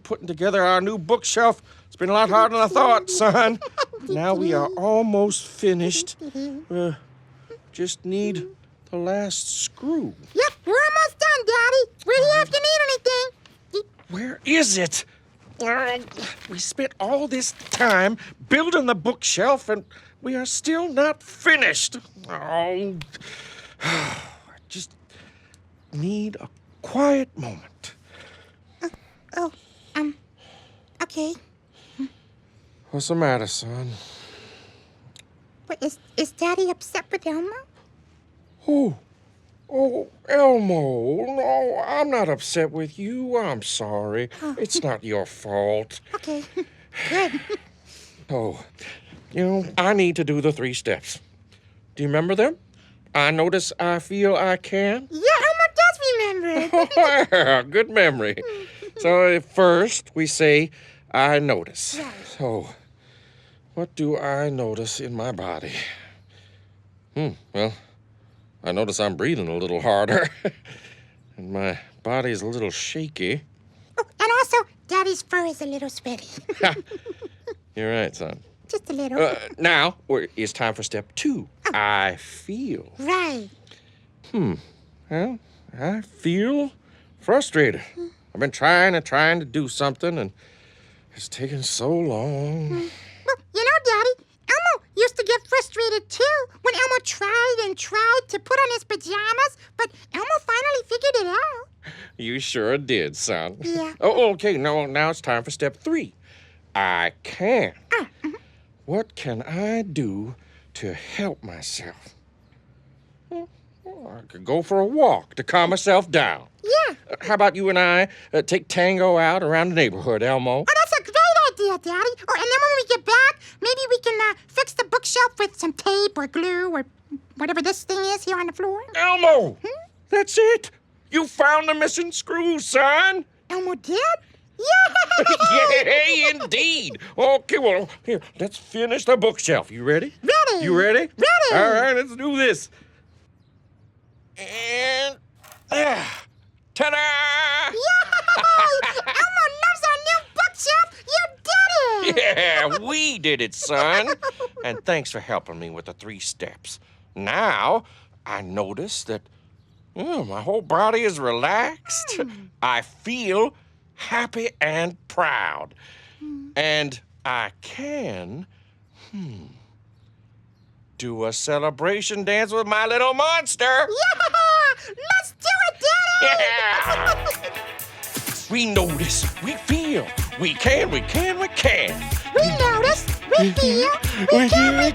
Putting together our new bookshelf. It's been a lot harder than I thought, son. Now we are almost finished. Just need the last screw. Yep, we're almost done, Daddy. We're here if you need anything. Where is it? We spent all this time building the bookshelf, and we are still not finished. Oh, I just need a quiet moment. Okay. What's the matter, son? But is Daddy upset with Elmo? Oh, Elmo. No, I'm not upset with you. I'm sorry. It's not your fault. Okay, good. Oh, I need to do the 3 steps. Do you remember them? I notice, I feel, I can. Yeah, Elmo does remember it. Oh, good memory. So first we say, I notice. Right. So, what do I notice in my body? Well, I notice I'm breathing a little harder. And my body's a little shaky. Oh, and also, Daddy's fur is a little sweaty. You're right, son. Just a little. Now, it's time for step 2. I feel. Right. Well, I feel frustrated. I've been trying to do something, and it's taken so long. Well, Daddy, Elmo used to get frustrated, too, when Elmo tried and tried to put on his pajamas, but Elmo finally figured it out. You sure did, son. Yeah. Oh, okay. Now it's time for step 3. I can. What can I do to help myself? I could go for a walk to calm myself down. Yeah. How about you and I take Tango out around the neighborhood, Elmo? Oh, that's a great idea, Daddy. Oh, and then when we get back, maybe we can fix the bookshelf with some tape or glue or whatever this thing is here on the floor. Elmo! That's it! You found the missing screw, son! Elmo did? Yeah! Yay, indeed! Okay, well, here, let's finish the bookshelf. You ready? Ready. You ready? Ready. All right, let's do this. And, ta-da! Yay! Elmo loves our new bookshelf! You did it! Yeah, we did it, son. And thanks for helping me with the 3 steps. Now, I notice that my whole body is relaxed. I feel happy and proud. And I can, do a celebration dance with my little monster. Yeah! Let's do it, Daddy! Yeah! We notice, we feel, we can. We notice, we feel, we can.